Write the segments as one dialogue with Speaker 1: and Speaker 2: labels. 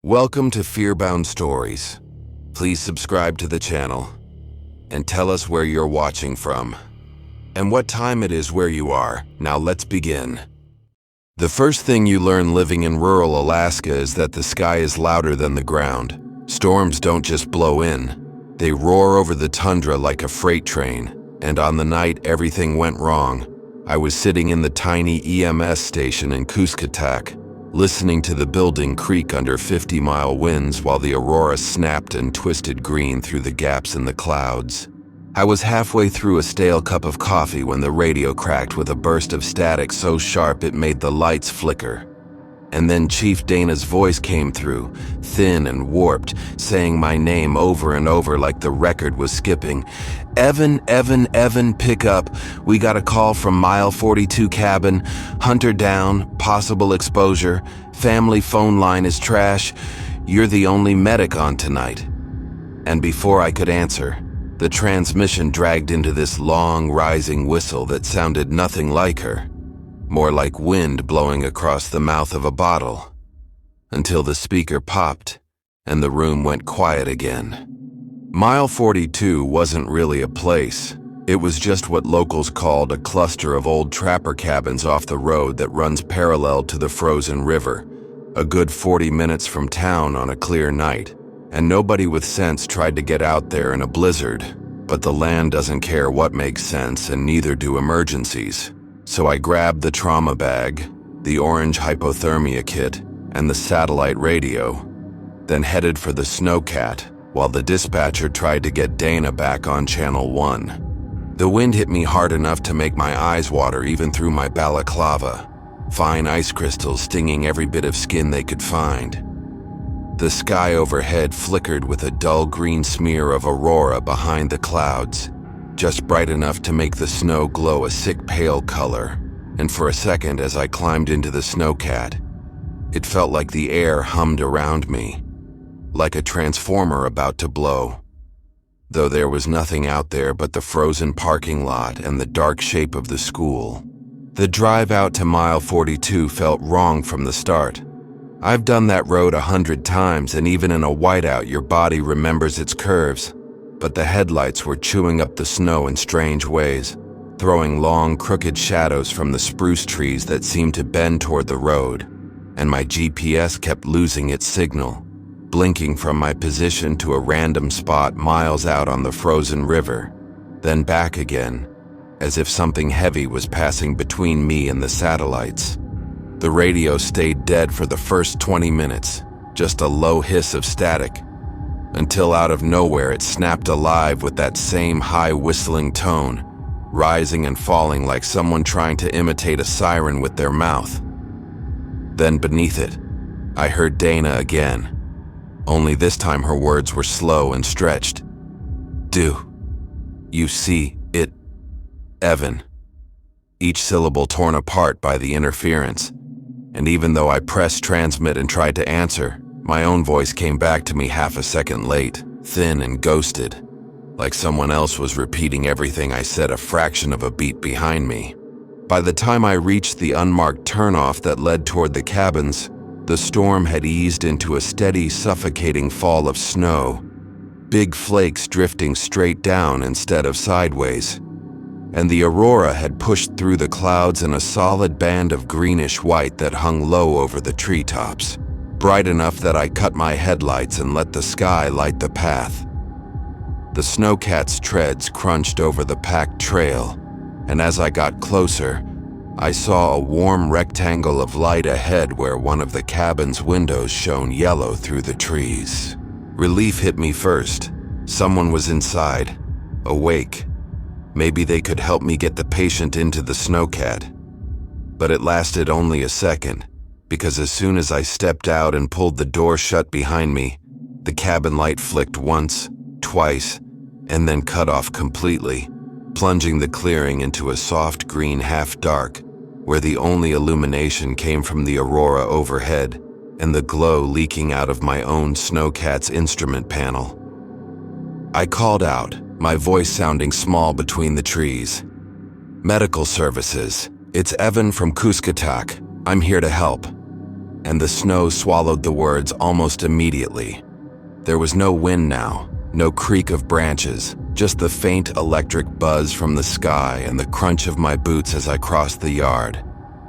Speaker 1: Welcome to FearBound Stories. Please subscribe to the channel and tell us where you're watching from and what time it is where you are. Now let's begin. The first thing you learn living in rural Alaska is that the sky is louder than the ground. Storms don't just blow in, they roar over the tundra like a freight train. And on the night everything went wrong, I was sitting in the tiny EMS station in Kuskatak, listening to the building creak under 50-mile winds while the aurora snapped and twisted green through the gaps in the clouds. I was halfway through a stale cup of coffee when the radio cracked with a burst of static so sharp it made the lights flicker. And then Chief Dana's voice came through, thin and warped, saying my name over and over like the record was skipping. Evan, pick up. We got a call from mile 42 cabin. Hunter down, possible exposure. Family phone line is trash. You're the only medic on tonight. And before I could answer, the transmission dragged into this long, rising whistle that sounded nothing like her. More like wind blowing across the mouth of a bottle, until the speaker popped and the room went quiet again. Mile 42 wasn't really a place. It was just what locals called a cluster of old trapper cabins off the road that runs parallel to the frozen river, a good 40 minutes from town on a clear night. And nobody with sense tried to get out there in a blizzard, but the land doesn't care what makes sense and neither do emergencies. So I grabbed the trauma bag, the orange hypothermia kit, and the satellite radio, then headed for the snowcat while the dispatcher tried to get Dana back on Channel 1. The wind hit me hard enough to make my eyes water even through my balaclava, fine ice crystals stinging every bit of skin they could find. The sky overhead flickered with a dull green smear of aurora behind the clouds, just bright enough to make the snow glow a sick pale color. And for a second as I climbed into the snowcat, it felt like the air hummed around me, like a transformer about to blow. Though there was nothing out there but the frozen parking lot and the dark shape of the school. The drive out to mile 42 felt wrong from the start. I've done that road 100 times, and even in a whiteout your body remembers its curves. But the headlights were chewing up the snow in strange ways, throwing long, crooked shadows from the spruce trees that seemed to bend toward the road, and my GPS kept losing its signal, blinking from my position to a random spot miles out on the frozen river, then back again, as if something heavy was passing between me and the satellites. The radio stayed dead for the first 20 minutes, just a low hiss of static, until out of nowhere it snapped alive with that same high whistling tone, rising and falling like someone trying to imitate a siren with their mouth. Then beneath it, I heard Dana again, only this time her words were slow and stretched. Do you see it, Evan? Each syllable torn apart by the interference, and even though I pressed transmit and tried to answer, my own voice came back to me half a second late, thin and ghosted, like someone else was repeating everything I said a fraction of a beat behind me. By the time I reached the unmarked turnoff that led toward the cabins, the storm had eased into a steady, suffocating fall of snow, big flakes drifting straight down instead of sideways. And the aurora had pushed through the clouds in a solid band of greenish white that hung low over the treetops, bright enough that I cut my headlights and let the sky light the path. The snowcat's treads crunched over the packed trail, and as I got closer, I saw a warm rectangle of light ahead where one of the cabin's windows shone yellow through the trees. Relief hit me first. Someone was inside, awake. Maybe they could help me get the patient into the snowcat. But it lasted only a second, because as soon as I stepped out and pulled the door shut behind me, the cabin light flicked once, twice, and then cut off completely, plunging the clearing into a soft green half-dark, where the only illumination came from the aurora overhead and the glow leaking out of my own snowcat's instrument panel. I called out, my voice sounding small between the trees. "Medical services. It's Evan from Kuskatak. I'm here to help." and the snow swallowed the words almost immediately. There was no wind now, no creak of branches, just the faint electric buzz from the sky and the crunch of my boots as I crossed the yard,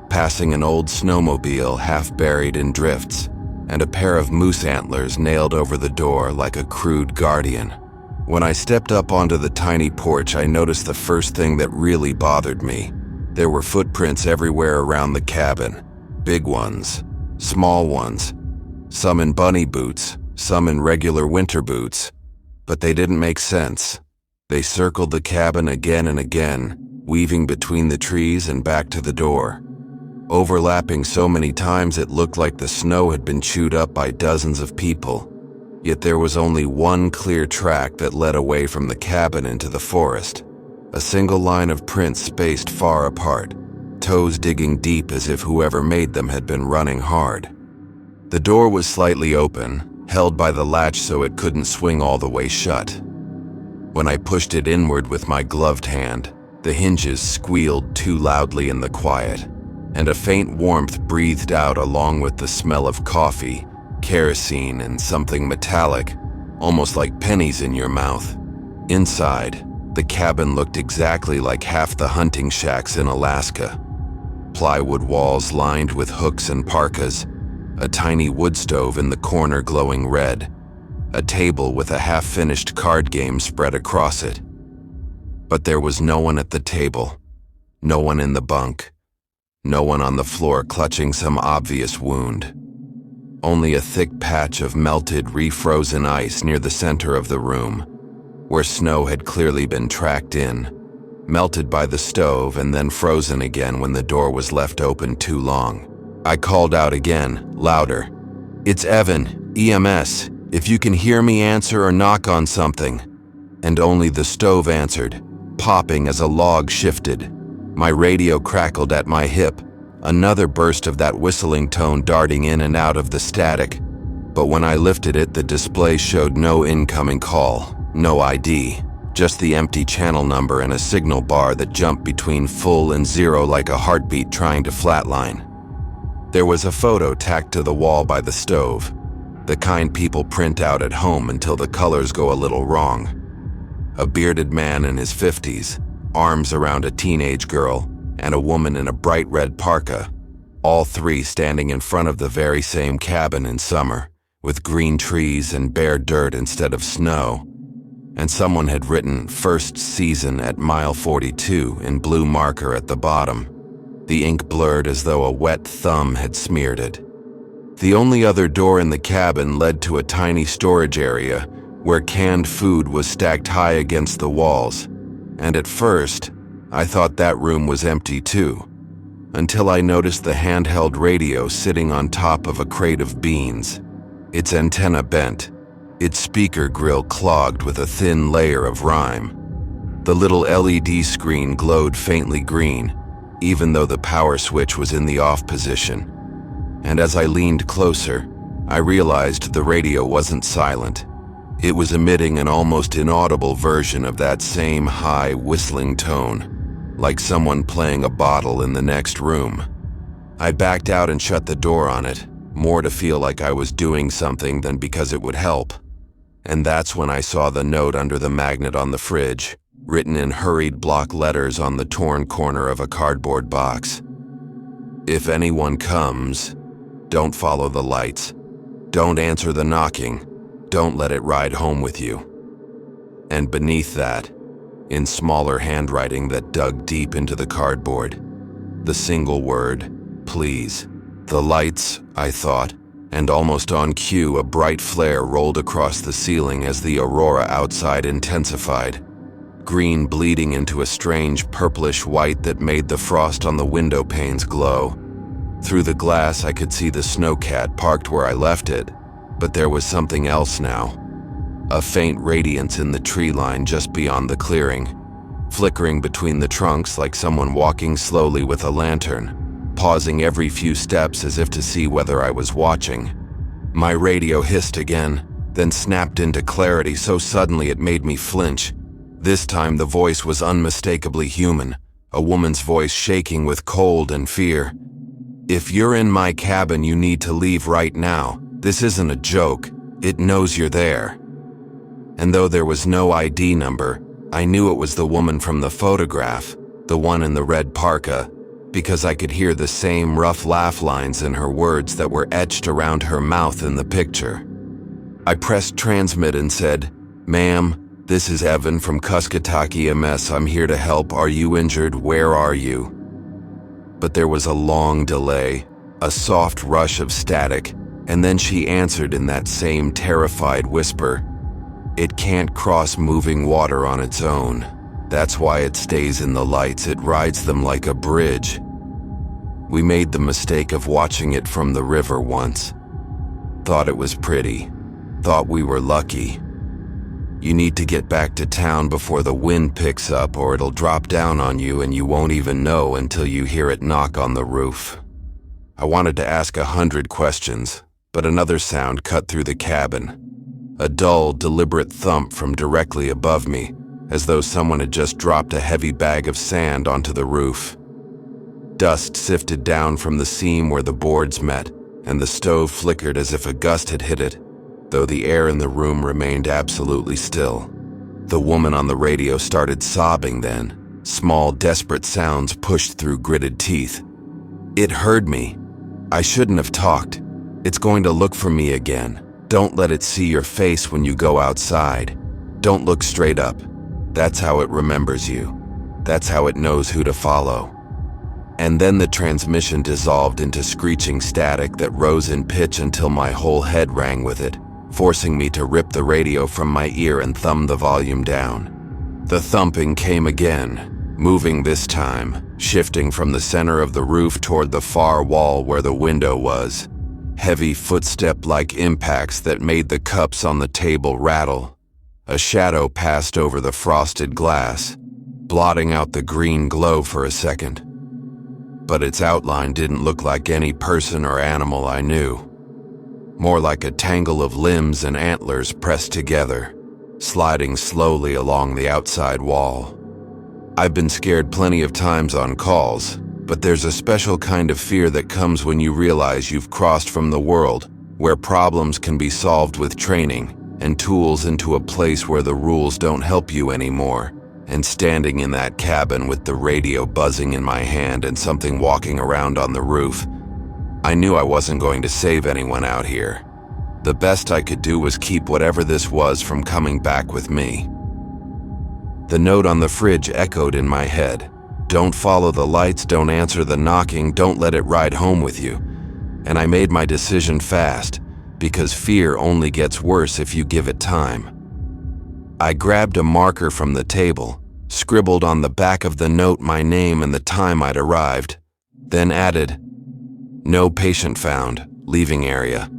Speaker 1: passing an old snowmobile half buried in drifts, and a pair of moose antlers nailed over the door like a crude guardian. When I stepped up onto the tiny porch, I noticed the first thing that really bothered me. There were footprints everywhere around the cabin. Big ones, small ones, some in bunny boots, some in regular winter boots. But they didn't make sense. They circled the cabin again and again, weaving between the trees and back to the door, overlapping so many times it looked like the snow had been chewed up by dozens of people. Yet there was only one clear track that led away from the cabin into the forest. A single line of prints spaced far apart, toes digging deep as if whoever made them had been running hard. The door was slightly open, held by the latch so it couldn't swing all the way shut. When I pushed it inward with my gloved hand, the hinges squealed too loudly in the quiet, and a faint warmth breathed out along with the smell of coffee, kerosene, and something metallic, almost like pennies in your mouth. Inside, the cabin looked exactly like half the hunting shacks in Alaska. Plywood walls lined with hooks and parkas, a tiny wood stove in the corner glowing red, a table with a half-finished card game spread across it. But there was no one at the table, no one in the bunk, no one on the floor clutching some obvious wound. Only a thick patch of melted, refrozen ice near the center of the room, where snow had clearly been tracked in, melted by the stove and then frozen again when the door was left open too long. I called out again, louder. "It's Evan, EMS. If you can hear me, answer or knock on something." And only the stove answered, popping as a log shifted. My radio crackled at my hip, another burst of that whistling tone darting in and out of the static. But when I lifted it, the display showed no incoming call, no ID, just the empty channel number and a signal bar that jumped between full and zero like a heartbeat trying to flatline. There was a photo tacked to the wall by the stove, the kind people print out at home until the colors go a little wrong. A bearded man in his 50s, arms around a teenage girl, and a woman in a bright red parka, all three standing in front of the very same cabin in summer, with green trees and bare dirt instead of snow. And someone had written "First Season" at mile 42 in blue marker at the bottom, the ink blurred as though a wet thumb had smeared it. The only other door in the cabin led to a tiny storage area where canned food was stacked high against the walls, and at first, I thought that room was empty too, until I noticed the handheld radio sitting on top of a crate of beans, its antenna bent, its speaker grill clogged with a thin layer of rime. The little LED screen glowed faintly green, even though the power switch was in the off position. And as I leaned closer, I realized the radio wasn't silent. It was emitting an almost inaudible version of that same high, whistling tone, like someone playing a bottle in the next room. I backed out and shut the door on it, more to feel like I was doing something than because it would help. And that's when I saw the note under the magnet on the fridge, written in hurried block letters on the torn corner of a cardboard box. "If anyone comes, don't follow the lights. Don't answer the knocking. Don't let it ride home with you." And beneath that, in smaller handwriting that dug deep into the cardboard, the single word, "Please." The lights, I thought, and almost on cue a bright flare rolled across the ceiling as the aurora outside intensified, green bleeding into a strange purplish white that made the frost on the window panes glow. Through the glass I could see the snowcat parked where I left it, but there was something else now. A faint radiance in the tree line just beyond the clearing, flickering between the trunks like someone walking slowly with a lantern, pausing every few steps as if to see whether I was watching. My radio hissed again, then snapped into clarity so suddenly it made me flinch. This time the voice was unmistakably human, a woman's voice shaking with cold and fear. If you're in my cabin, you need to leave right now. This isn't a joke. It knows you're there." And though there was no ID number, I knew it was the woman from the photograph, the one in the red parka, because I could hear the same rough laugh lines in her words that were etched around her mouth in the picture. I pressed transmit and said, "Ma'am, this is Evan from Cuskataki MS. I'm here to help. Are you injured? Where are you?" But there was a long delay, a soft rush of static, and then she answered in that same terrified whisper, "It can't cross moving water on its own. That's why it stays in the lights. It rides them like a bridge." We made the mistake of watching it from the river once. Thought it was pretty. Thought we were lucky. You need to get back to town before the wind picks up, or it'll drop down on you and you won't even know until you hear it knock on the roof. I wanted to ask 100 questions, but another sound cut through the cabin. A dull, deliberate thump from directly above me, as though someone had just dropped a heavy bag of sand onto the roof. Dust sifted down from the seam where the boards met, and the stove flickered as if a gust had hit it, though the air in the room remained absolutely still. The woman on the radio started sobbing then. Small, desperate sounds pushed through gritted teeth. "It heard me. I shouldn't have talked. It's going to look for me again. Don't let it see your face when you go outside. Don't look straight up. That's how it remembers you. That's how it knows who to follow." And then the transmission dissolved into screeching static that rose in pitch until my whole head rang with it, forcing me to rip the radio from my ear and thumb the volume down. The thumping came again, moving this time, shifting from the center of the roof toward the far wall where the window was. Heavy footstep-like impacts that made the cups on the table rattle. A shadow passed over the frosted glass, blotting out the green glow for a second. But its outline didn't look like any person or animal I knew. More like a tangle of limbs and antlers pressed together, sliding slowly along the outside wall. I've been scared plenty of times on calls, but there's a special kind of fear that comes when you realize you've crossed from the world where problems can be solved with training and tools into a place where the rules don't help you anymore, and standing in that cabin with the radio buzzing in my hand and something walking around on the roof, I knew I wasn't going to save anyone out here. The best I could do was keep whatever this was from coming back with me. The note on the fridge echoed in my head. Don't follow the lights, don't answer the knocking, don't let it ride home with you. And I made my decision fast, because fear only gets worse if you give it time. I grabbed a marker from the table, scribbled on the back of the note my name and the time I'd arrived, then added, "No patient found, leaving area."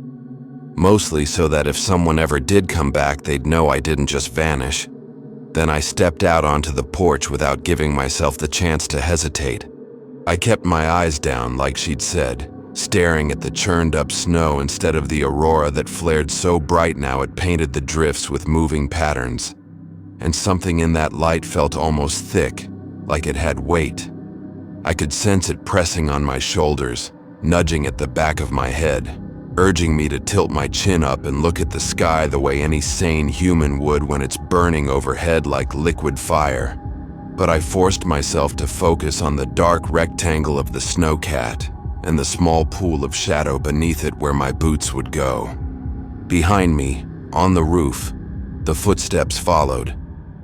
Speaker 1: Mostly so that if someone ever did come back, they'd know I didn't just vanish. Then I stepped out onto the porch without giving myself the chance to hesitate. I kept my eyes down like she'd said, staring at the churned up snow instead of the aurora that flared so bright now it painted the drifts with moving patterns. And something in that light felt almost thick, like it had weight. I could sense it pressing on my shoulders, nudging at the back of my head, urging me to tilt my chin up and look at the sky the way any sane human would when it's burning overhead like liquid fire. But I forced myself to focus on the dark rectangle of the snowcat and the small pool of shadow beneath it where my boots would go. Behind me, on the roof, the footsteps followed,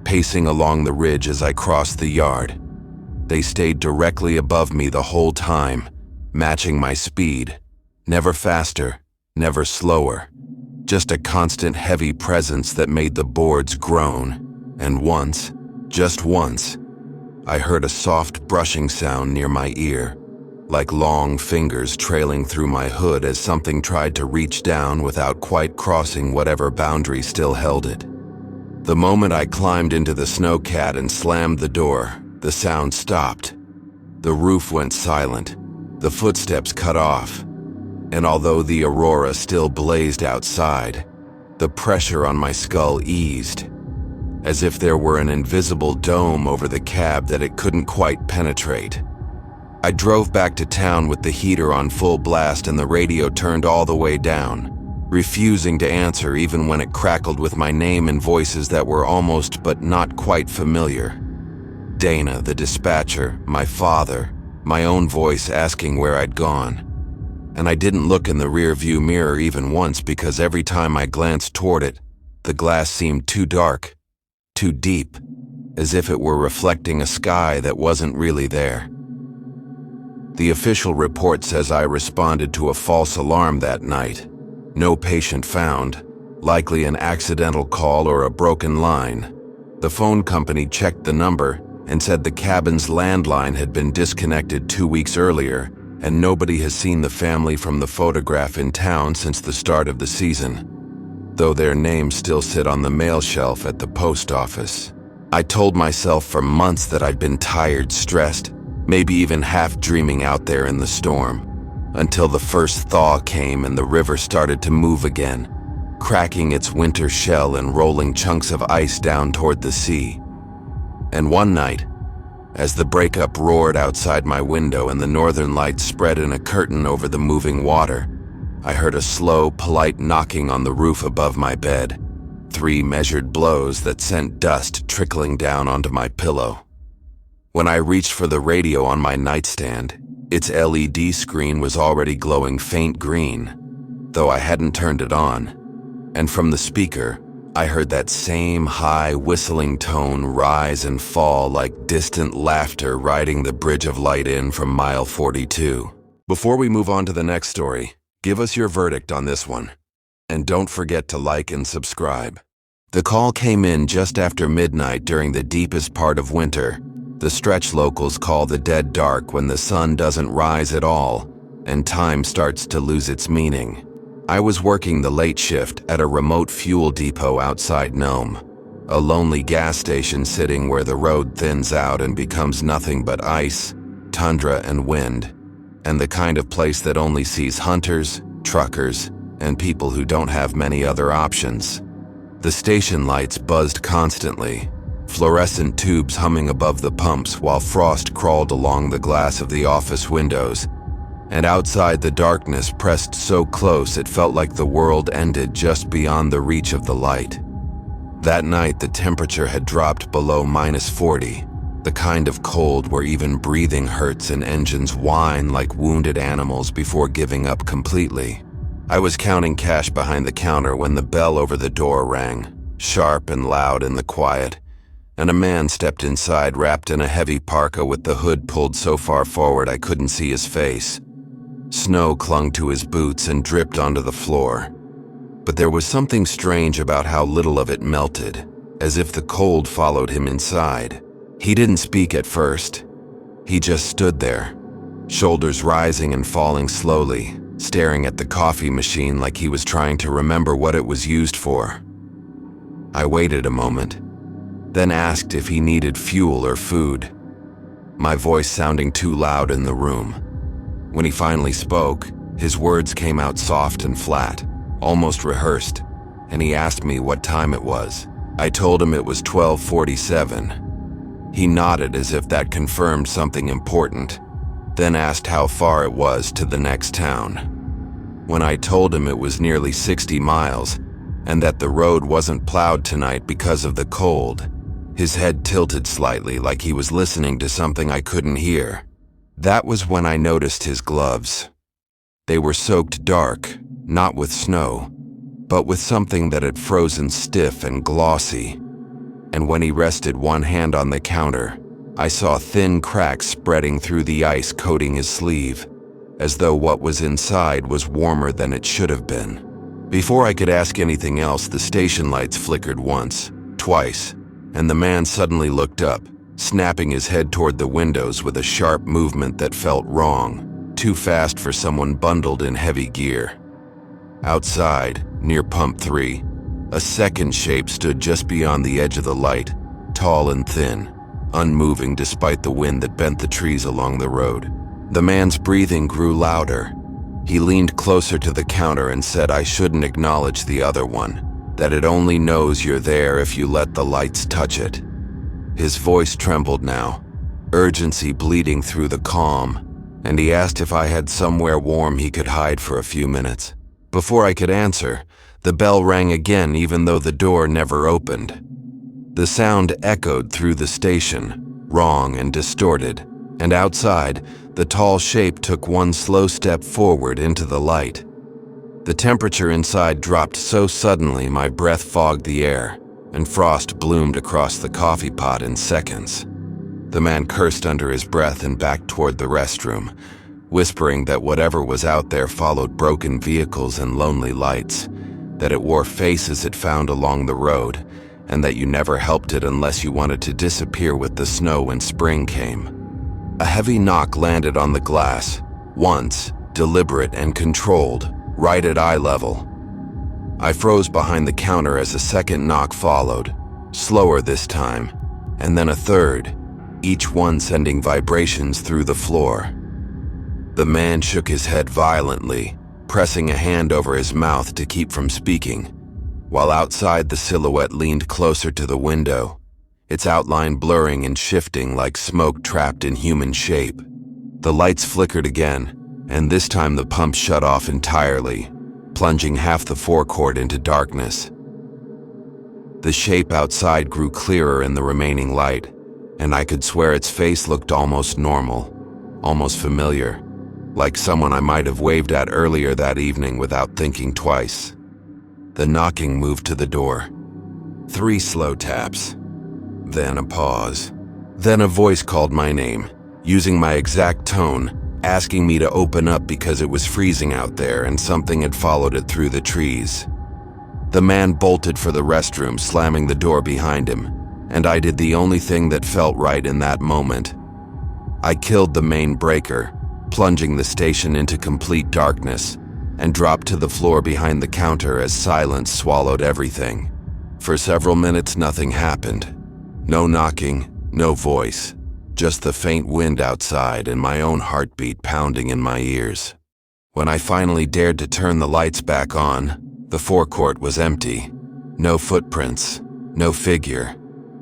Speaker 1: pacing along the ridge as I crossed the yard. They stayed directly above me the whole time, matching my speed. Never faster, never slower. Just a constant heavy presence that made the boards groan. And once, just once, I heard a soft brushing sound near my ear, like long fingers trailing through my hood as something tried to reach down without quite crossing whatever boundary still held it. The moment I climbed into the snowcat and slammed the door, the sound stopped. The roof went silent, the footsteps cut off. And although the aurora still blazed outside, the pressure on my skull eased, as if there were an invisible dome over the cab that it couldn't quite penetrate. I drove back to town with the heater on full blast and the radio turned all the way down, refusing to answer even when it crackled with my name and voices that were almost but not quite familiar. Dana, the dispatcher, my father, my own voice asking where I'd gone. And I didn't look in the rear-view mirror even once because every time I glanced toward it, the glass seemed too dark, too deep, as if it were reflecting a sky that wasn't really there. The official report says I responded to a false alarm that night. No patient found, likely an accidental call or a broken line. The phone company checked the number and said the cabin's landline had been disconnected 2 weeks earlier, and nobody has seen the family from the photograph in town since the start of the season, though their names still sit on the mail shelf at the post office. I told myself for months that I'd been tired, stressed, maybe even half dreaming out there in the storm, until the first thaw came and the river started to move again, cracking its winter shell and rolling chunks of ice down toward the sea. And one night, as the breakup roared outside my window and the northern lights spread in a curtain over the moving water, I heard a slow, polite knocking on the roof above my bed, 3 measured blows that sent dust trickling down onto my pillow. When I reached for the radio on my nightstand, its LED screen was already glowing faint green, though I hadn't turned it on, and from the speaker, I heard that same high whistling tone rise and fall like distant laughter riding the bridge of light in from mile 42. Before we move on to the next story, give us your verdict on this one. And don't forget to like and subscribe. The call came in just after midnight during the deepest part of winter, the stretch locals call the dead dark, when the sun doesn't rise at all and time starts to lose its meaning. I was working the late shift at a remote fuel depot outside Nome, a lonely gas station sitting where the road thins out and becomes nothing but ice, tundra, and wind, and the kind of place that only sees hunters, truckers, and people who don't have many other options. The station lights buzzed constantly, fluorescent tubes humming above the pumps while frost crawled along the glass of the office windows, and outside the darkness pressed so close it felt like the world ended just beyond the reach of the light. That night the temperature had dropped below -40, the kind of cold where even breathing hurts and engines whine like wounded animals before giving up completely. I was counting cash behind the counter when the bell over the door rang, sharp and loud in the quiet, and a man stepped inside wrapped in a heavy parka with the hood pulled so far forward I couldn't see his face. Snow clung to his boots and dripped onto the floor. But there was something strange about how little of it melted, as if the cold followed him inside. He didn't speak at first. He just stood there, shoulders rising and falling slowly, staring at the coffee machine like he was trying to remember what it was used for. I waited a moment, then asked if he needed fuel or food, my voice sounding too loud in the room. When he finally spoke, his words came out soft and flat, almost rehearsed, and he asked me what time it was. I told him it was 12:47. He nodded as if that confirmed something important, then asked how far it was to the next town. When I told him it was nearly 60 miles, and that the road wasn't plowed tonight because of the cold, his head tilted slightly like he was listening to something I couldn't hear. That was when I noticed his gloves. They were soaked dark, not with snow, but with something that had frozen stiff and glossy. And when he rested one hand on the counter, I saw thin cracks spreading through the ice coating his sleeve, as though what was inside was warmer than it should have been. Before I could ask anything else, the station lights flickered once, twice, and the man suddenly looked up, snapping his head toward the windows with a sharp movement that felt wrong, too fast for someone bundled in heavy gear. Outside, near Pump 3, a second shape stood just beyond the edge of the light, tall and thin, unmoving despite the wind that bent the trees along the road. The man's breathing grew louder. He leaned closer to the counter and said I shouldn't acknowledge the other one, that it only knows you're there if you let the lights touch it. His voice trembled now, urgency bleeding through the calm, and he asked if I had somewhere warm he could hide for a few minutes. Before I could answer, the bell rang again even though the door never opened. The sound echoed through the station, wrong and distorted, and outside, the tall shape took one slow step forward into the light. The temperature inside dropped so suddenly my breath fogged the air, and frost bloomed across the coffee pot in seconds. The man cursed under his breath and backed toward the restroom, whispering that whatever was out there followed broken vehicles and lonely lights, that it wore faces it found along the road, and that you never helped it unless you wanted to disappear with the snow when spring came. A heavy knock landed on the glass, once, deliberate and controlled, right at eye level. I froze behind the counter as a second knock followed, slower this time, and then a third, each one sending vibrations through the floor. The man shook his head violently, pressing a hand over his mouth to keep from speaking, while outside the silhouette leaned closer to the window, its outline blurring and shifting like smoke trapped in human shape. The lights flickered again, and this time the pump shut off entirely, plunging half the forecourt into darkness. The shape outside grew clearer in the remaining light, and I could swear its face looked almost normal, almost familiar, like someone I might have waved at earlier that evening without thinking twice. The knocking moved to the door. 3 slow taps. Then a pause. Then a voice called my name, using my exact tone, asking me to open up because it was freezing out there and something had followed it through the trees. The man bolted for the restroom, slamming the door behind him, and I did the only thing that felt right in that moment. I killed the main breaker, plunging the station into complete darkness, and dropped to the floor behind the counter as silence swallowed everything. For several minutes nothing happened. No knocking, no voice, just the faint wind outside and my own heartbeat pounding in my ears. When I finally dared to turn the lights back on, the forecourt was empty. No footprints, no figure,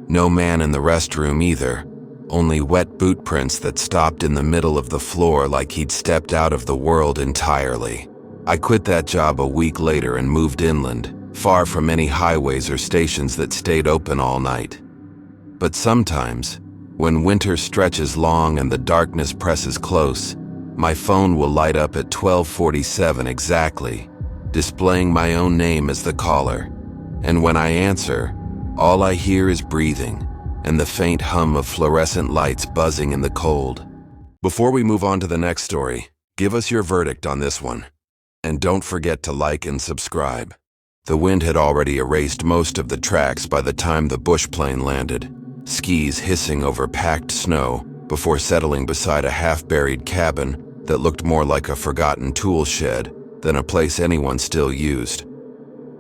Speaker 1: no man in the restroom either. Only wet boot prints that stopped in the middle of the floor like he'd stepped out of the world entirely. I quit that job a week later and moved inland, far from any highways or stations that stayed open all night. But sometimes, when winter stretches long and the darkness presses close, my phone will light up at 12:47 exactly, displaying my own name as the caller. And when I answer, all I hear is breathing and the faint hum of fluorescent lights buzzing in the cold. Before we move on to the next story, give us your verdict on this one. And don't forget to like and subscribe. The wind had already erased most of the tracks by the time the bush plane landed, skis hissing over packed snow before settling beside a half-buried cabin that looked more like a forgotten tool shed than a place anyone still used.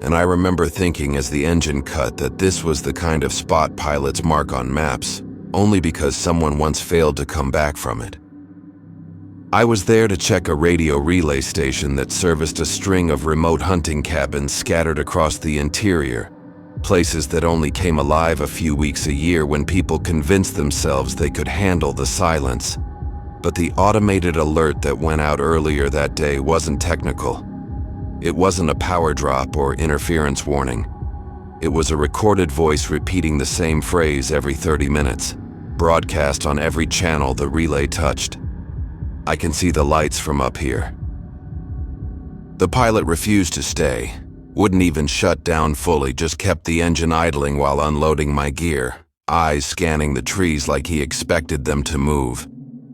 Speaker 1: And I remember thinking as the engine cut that this was the kind of spot pilots mark on maps, only because someone once failed to come back from it. I was there to check a radio relay station that serviced a string of remote hunting cabins scattered across the interior, places that only came alive a few weeks a year when people convinced themselves they could handle the silence. But the automated alert that went out earlier that day wasn't technical. It wasn't a power drop or interference warning. It was a recorded voice repeating the same phrase every 30 minutes, broadcast on every channel the relay touched. I can see the lights from up here. The pilot refused to stay, wouldn't even shut down fully, just kept the engine idling while unloading my gear, eyes scanning the trees like he expected them to move.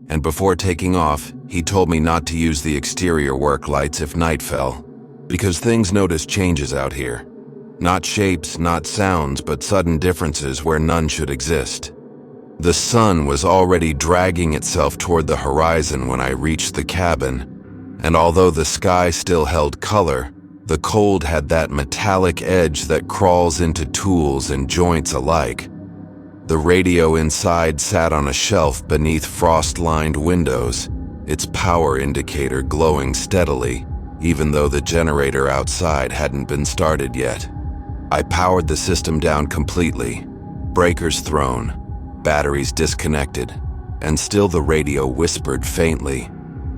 Speaker 1: And before taking off, he told me not to use the exterior work lights if night fell, because things notice changes out here. Not shapes, not sounds, but sudden differences where none should exist. The sun was already dragging itself toward the horizon when I reached the cabin, and although the sky still held color, the cold had that metallic edge that crawls into tools and joints alike. The radio inside sat on a shelf beneath frost-lined windows, its power indicator glowing steadily, even though the generator outside hadn't been started yet. I powered the system down completely, breakers thrown, batteries disconnected, and still the radio whispered faintly,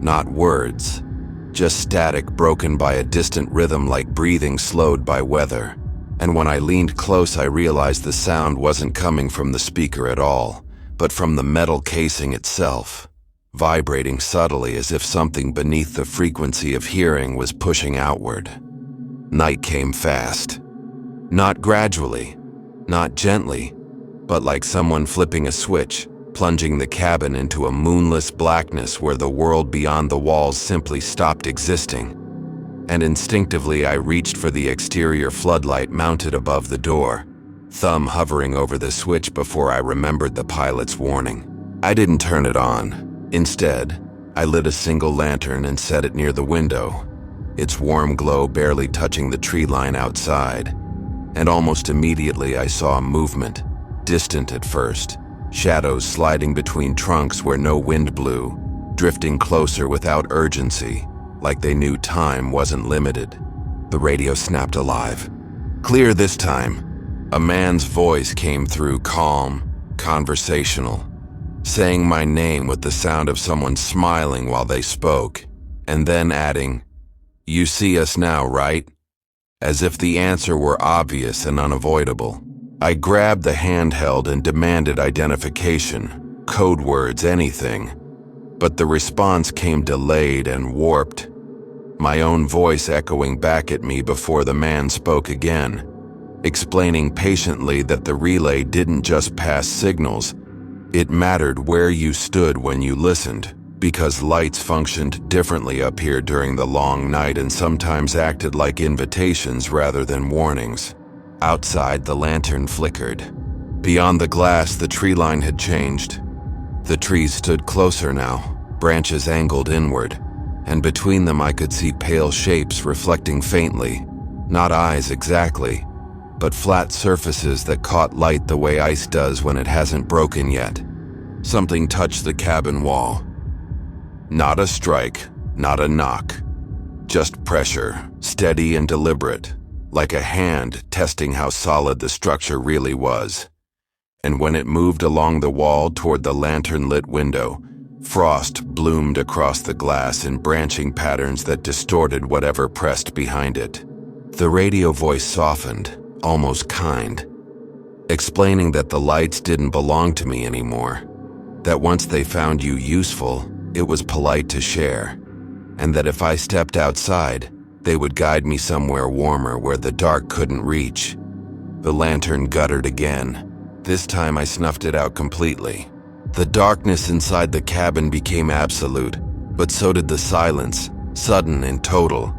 Speaker 1: not words. Just static broken by a distant rhythm like breathing slowed by weather. And when I leaned close, I realized the sound wasn't coming from the speaker at all, but from the metal casing itself, vibrating subtly as if something beneath the frequency of hearing was pushing outward. Night came fast. Not gradually, not gently, but like someone flipping a switch, plunging the cabin into a moonless blackness where the world beyond the walls simply stopped existing. And instinctively I reached for the exterior floodlight mounted above the door, thumb hovering over the switch before I remembered the pilot's warning. I didn't turn it on. Instead, I lit a single lantern and set it near the window, its warm glow barely touching the tree line outside. And almost immediately I saw movement, distant at first, shadows sliding between trunks where no wind blew, drifting closer without urgency, like they knew time wasn't limited. The radio snapped alive. Clear this time. A man's voice came through, calm, conversational, saying my name with the sound of someone smiling while they spoke, and then adding, "You see us now, right?" As if the answer were obvious and unavoidable. I grabbed the handheld and demanded identification, code words, anything. But the response came delayed and warped, my own voice echoing back at me before the man spoke again, explaining patiently that the relay didn't just pass signals, it mattered where you stood when you listened, because lights functioned differently up here during the long night and sometimes acted like invitations rather than warnings. Outside, the lantern flickered. Beyond the glass, the tree line had changed. The trees stood closer now, branches angled inward, and between them I could see pale shapes reflecting faintly, not eyes exactly, but flat surfaces that caught light the way ice does when it hasn't broken yet. Something touched the cabin wall. Not a strike, not a knock, just pressure, steady and deliberate, like a hand testing how solid the structure really was. And when it moved along the wall toward the lantern-lit window, frost bloomed across the glass in branching patterns that distorted whatever pressed behind it. The radio voice softened, almost kind, explaining that the lights didn't belong to me anymore, that once they found you useful, it was polite to share, and that if I stepped outside, they would guide me somewhere warmer where the dark couldn't reach. The lantern guttered again. This time I snuffed it out completely. The darkness inside the cabin became absolute, but so did the silence, sudden and total.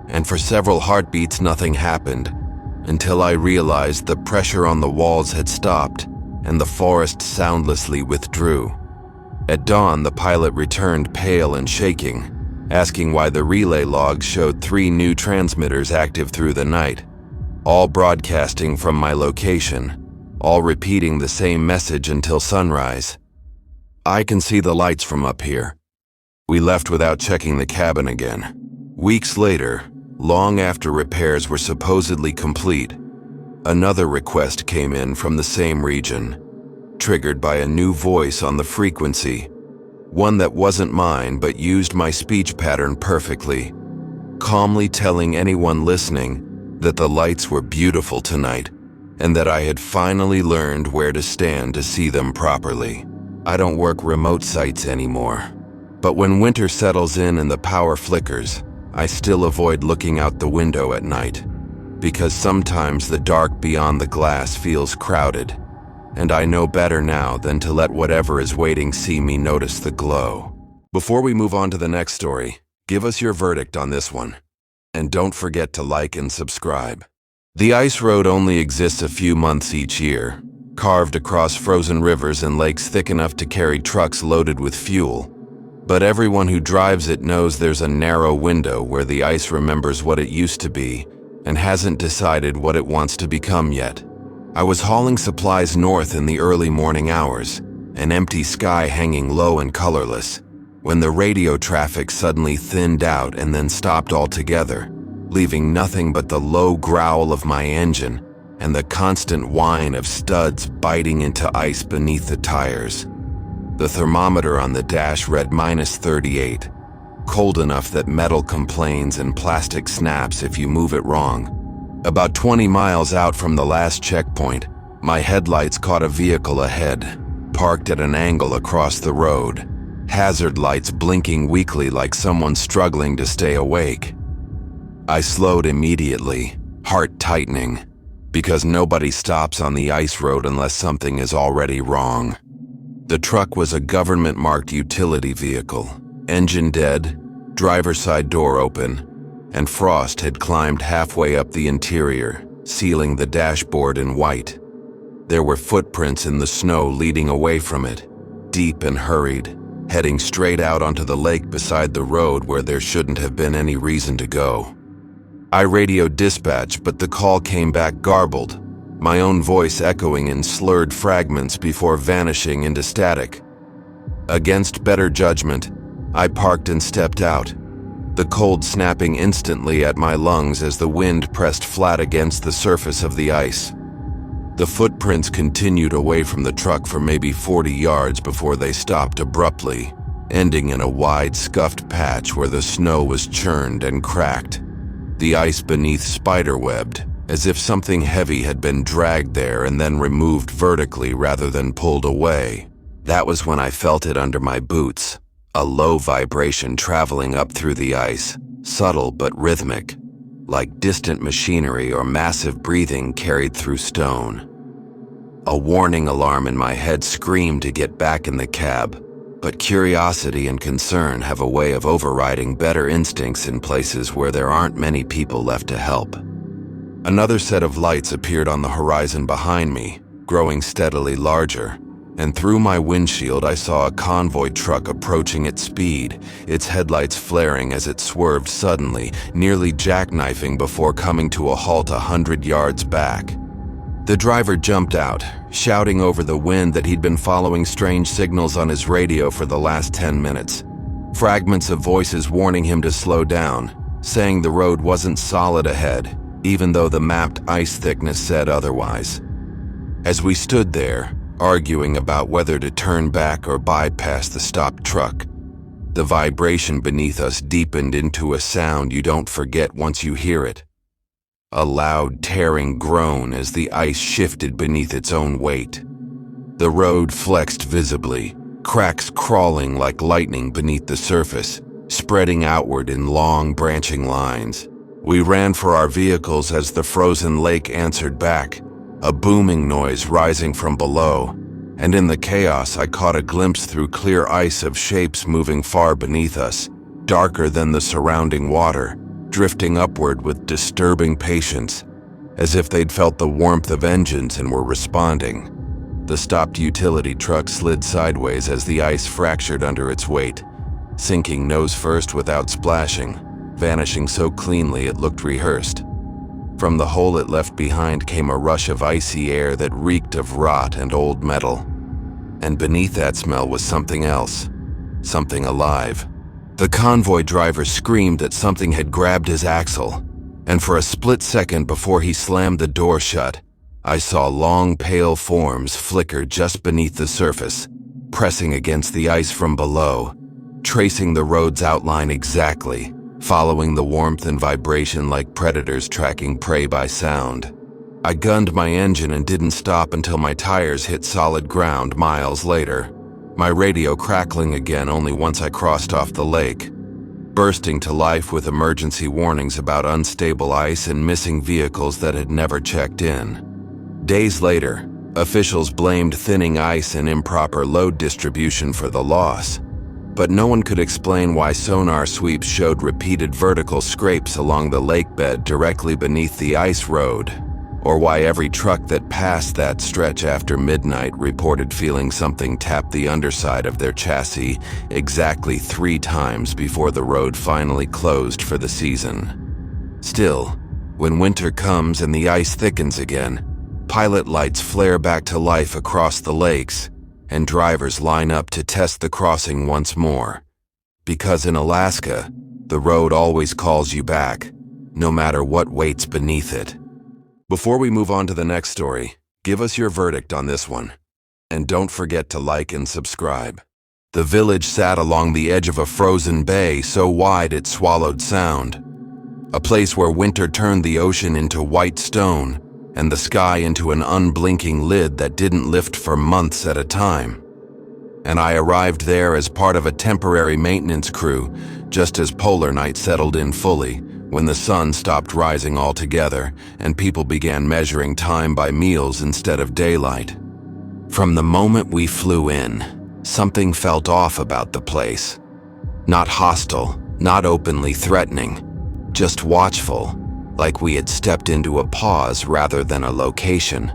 Speaker 1: And for several heartbeats nothing happened, until I realized the pressure on the walls had stopped, and the forest soundlessly withdrew. At dawn, the pilot returned pale and shaking, asking why the relay logs showed 3 new transmitters active through the night, all broadcasting from my location, all repeating the same message until sunrise. I can see the lights from up here. We left without checking the cabin again. Weeks later, long after repairs were supposedly complete, another request came in from the same region, triggered by a new voice on the frequency, one that wasn't mine but used my speech pattern perfectly, calmly telling anyone listening that the lights were beautiful tonight and that I had finally learned where to stand to see them properly. I don't work remote sites anymore, but when winter settles in and the power flickers, I still avoid looking out the window at night, because sometimes the dark beyond the glass feels crowded, and I know better now than to let whatever is waiting see me notice the glow. Before we move on to the next story, give us your verdict on this one. And don't forget to like and subscribe. The ice road only exists a few months each year, carved across frozen rivers and lakes thick enough to carry trucks loaded with fuel. But everyone who drives it knows there's a narrow window where the ice remembers what it used to be and hasn't decided what it wants to become yet. I was hauling supplies north in the early morning hours, an empty sky hanging low and colorless, when the radio traffic suddenly thinned out and then stopped altogether, leaving nothing but the low growl of my engine and the constant whine of studs biting into ice beneath the tires. The thermometer on the dash read -38, cold enough that metal complains and plastic snaps if you move it wrong. About 20 miles out from the last checkpoint, my headlights caught a vehicle ahead, parked at an angle across the road, hazard lights blinking weakly like someone struggling to stay awake. I slowed immediately, heart tightening, because nobody stops on the ice road unless something is already wrong. The truck was a government-marked utility vehicle, engine dead, driver's side door open, and frost had climbed halfway up the interior, sealing the dashboard in white. There were footprints in the snow leading away from it, deep and hurried, heading straight out onto the lake beside the road where there shouldn't have been any reason to go. I radioed dispatch, but the call came back garbled, my own voice echoing in slurred fragments before vanishing into static. Against better judgment, I parked and stepped out, the cold snapping instantly at my lungs as the wind pressed flat against the surface of the ice. The footprints continued away from the truck for maybe 40 yards before they stopped abruptly, ending in a wide scuffed patch where the snow was churned and cracked, the ice beneath spiderwebbed, as if something heavy had been dragged there and then removed vertically rather than pulled away. That was when I felt it under my boots, a low vibration traveling up through the ice, subtle but rhythmic, like distant machinery or massive breathing carried through stone. A warning alarm in my head screamed to get back in the cab, but curiosity and concern have a way of overriding better instincts in places where there aren't many people left to help. Another set of lights appeared on the horizon behind me, growing steadily larger, and through my windshield I saw a convoy truck approaching at speed, its headlights flaring as it swerved suddenly, nearly jackknifing before coming to a halt 100 yards back. The driver jumped out, shouting over the wind that he'd been following strange signals on his radio for the last 10 minutes. Fragments of voices warning him to slow down, saying the road wasn't solid ahead, even though the mapped ice thickness said otherwise. As we stood there, arguing about whether to turn back or bypass the stopped truck, the vibration beneath us deepened into a sound you don't forget once you hear it. A loud, tearing groan as the ice shifted beneath its own weight. The road flexed visibly, cracks crawling like lightning beneath the surface, spreading outward in long, branching lines. We ran for our vehicles as the frozen lake answered back, a booming noise rising from below, and in the chaos I caught a glimpse through clear ice of shapes moving far beneath us, darker than the surrounding water, drifting upward with disturbing patience, as if they'd felt the warmth of engines and were responding. The stopped utility truck slid sideways as the ice fractured under its weight, sinking nose first without splashing, vanishing so cleanly it looked rehearsed. From the hole it left behind came a rush of icy air that reeked of rot and old metal. And beneath that smell was something else, something alive. The convoy driver screamed that something had grabbed his axle, and for a split second before he slammed the door shut, I saw long pale forms flicker just beneath the surface, pressing against the ice from below, tracing the road's outline exactly, following the warmth and vibration like predators tracking prey by sound. I gunned my engine and didn't stop until my tires hit solid ground miles later, my radio crackling again only once I crossed off the lake, bursting to life with emergency warnings about unstable ice and missing vehicles that had never checked in. Days later, officials blamed thinning ice and improper load distribution for the loss, but no one could explain why sonar sweeps showed repeated vertical scrapes along the lake bed directly beneath the ice road, or why every truck that passed that stretch after midnight reported feeling something tap the underside of their chassis exactly 3 times before the road finally closed for the season. Still, when winter comes and the ice thickens again, pilot lights flare back to life across the lakes, and drivers line up to test the crossing once more. Because in Alaska, the road always calls you back, no matter what waits beneath it. Before we move on to the next story, give us your verdict on this one. And don't forget to like and subscribe. The village sat along the edge of a frozen bay so wide it swallowed sound, a place where winter turned the ocean into white stone and the sky into an unblinking lid that didn't lift for months at a time. And I arrived there as part of a temporary maintenance crew, just as polar night settled in fully, when the sun stopped rising altogether and people began measuring time by meals instead of daylight. From the moment we flew in, something felt off about the place. Not hostile, not openly threatening, just watchful, like we had stepped into a pause rather than a location.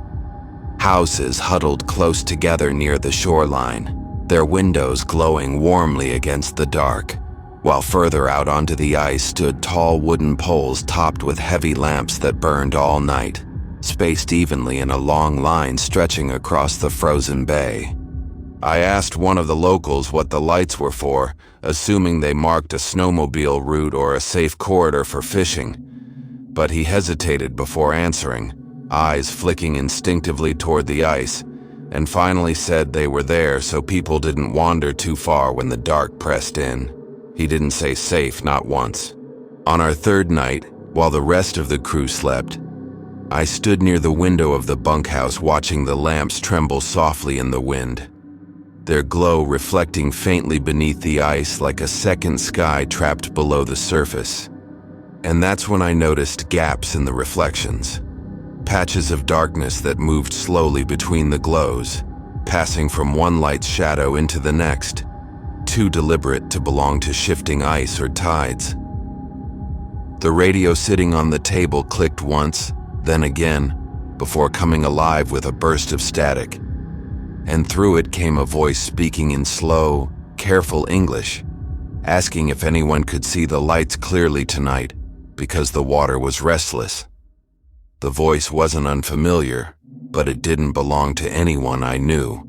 Speaker 1: Houses huddled close together near the shoreline, their windows glowing warmly against the dark, while further out onto the ice stood tall wooden poles topped with heavy lamps that burned all night, spaced evenly in a long line stretching across the frozen bay. I asked one of the locals what the lights were for, assuming they marked a snowmobile route or a safe corridor for fishing, but he hesitated before answering, eyes flicking instinctively toward the ice, and finally said they were there so people didn't wander too far when the dark pressed in. He didn't say safe, not once. On our third night, while the rest of the crew slept, I stood near the window of the bunkhouse watching the lamps tremble softly in the wind, their glow reflecting faintly beneath the ice like a second sky trapped below the surface. And that's when I noticed gaps in the reflections. Patches of darkness that moved slowly between the glows, passing from one light's shadow into the next, too deliberate to belong to shifting ice or tides. The radio sitting on the table clicked once, then again, before coming alive with a burst of static. And through it came a voice speaking in slow, careful English, asking if anyone could see the lights clearly tonight because the water was restless. The voice wasn't unfamiliar, but it didn't belong to anyone I knew.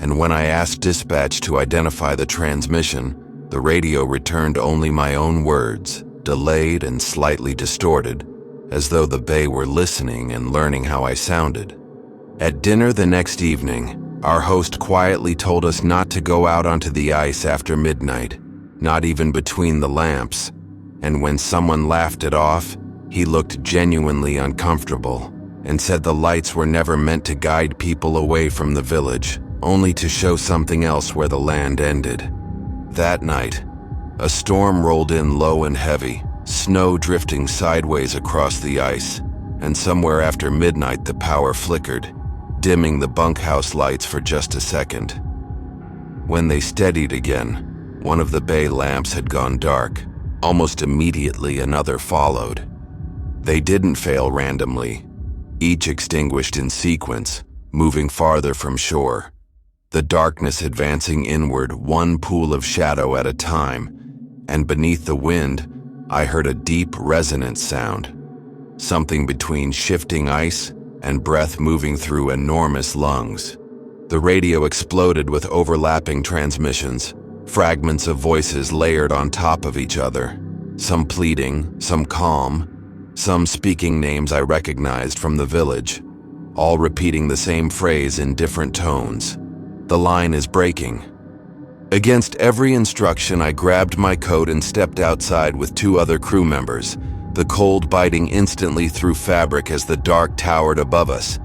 Speaker 1: And when I asked dispatch to identify the transmission, the radio returned only my own words, delayed and slightly distorted, as though the bay were listening and learning how I sounded. At dinner the next evening, our host quietly told us not to go out onto the ice after midnight, not even between the lamps, and when someone laughed it off, he looked genuinely uncomfortable and said the lights were never meant to guide people away from the village, only to show something else where the land ended. That night, a storm rolled in low and heavy, snow drifting sideways across the ice, and somewhere after midnight the power flickered, dimming the bunkhouse lights for just a second. When they steadied again, one of the bay lamps had gone dark. Almost immediately another followed. They didn't fail randomly, each extinguished in sequence, moving farther from shore, the darkness advancing inward one pool of shadow at a time, and beneath the wind, I heard a deep, resonant sound, something between shifting ice and breath moving through enormous lungs. The radio exploded with overlapping transmissions, fragments of voices layered on top of each other, some pleading, some calm, some speaking names I recognized from the village, all repeating the same phrase in different tones. The line is breaking. Against every instruction, I grabbed my coat and stepped outside with two other crew members, the cold biting instantly through fabric as the dark towered above us.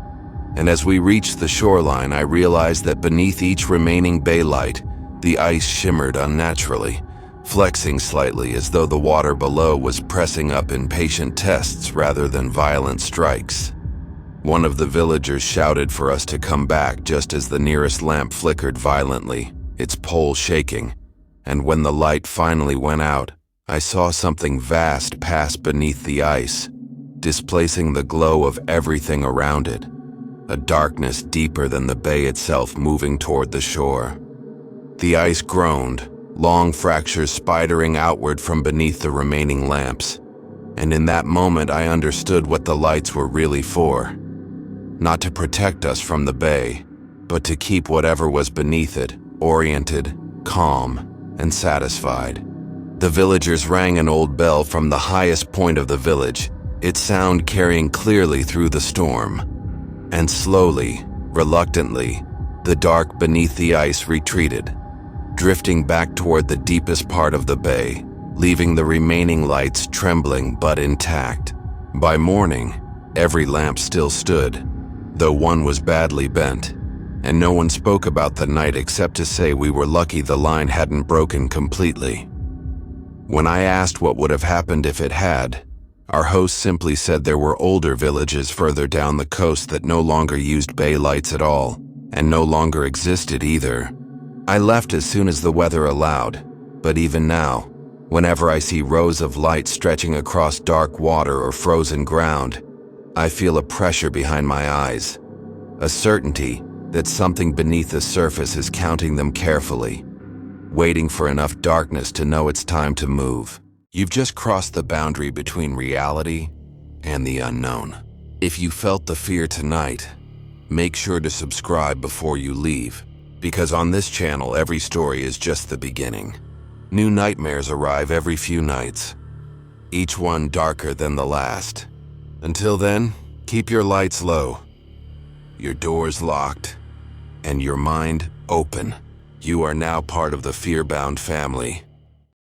Speaker 1: And as we reached the shoreline, I realized that beneath each remaining bay light, the ice shimmered unnaturally, flexing slightly as though the water below was pressing up in patient tests rather than violent strikes. One of the villagers shouted for us to come back just as the nearest lamp flickered violently, its pole shaking, and when the light finally went out, I saw something vast pass beneath the ice, displacing the glow of everything around it, a darkness deeper than the bay itself moving toward the shore. The ice groaned, long fractures spidering outward from beneath the remaining lamps, and in that moment I understood what the lights were really for. Not to protect us from the bay, but to keep whatever was beneath it oriented, calm, and satisfied. The villagers rang an old bell from the highest point of the village, its sound carrying clearly through the storm. And slowly, reluctantly, the dark beneath the ice retreated, drifting back toward the deepest part of the bay, leaving the remaining lights trembling but intact. By morning, every lamp still stood, though one was badly bent, and no one spoke about the night except to say we were lucky the line hadn't broken completely. When I asked what would have happened if it had, our host simply said there were older villages further down the coast that no longer used bay lights at all, and no longer existed either. I left as soon as the weather allowed, but even now, whenever I see rows of light stretching across dark water or frozen ground, I feel a pressure behind my eyes, a certainty that something beneath the surface is counting them carefully, waiting for enough darkness to know it's time to move. You've just crossed the boundary between reality and the unknown. If you felt the fear tonight, make sure to subscribe before you leave, because on this channel every story is just the beginning. New nightmares arrive every few nights, each one darker than the last. Until then, keep your lights low, your doors locked, and your mind open. You are now part of the FearBound family.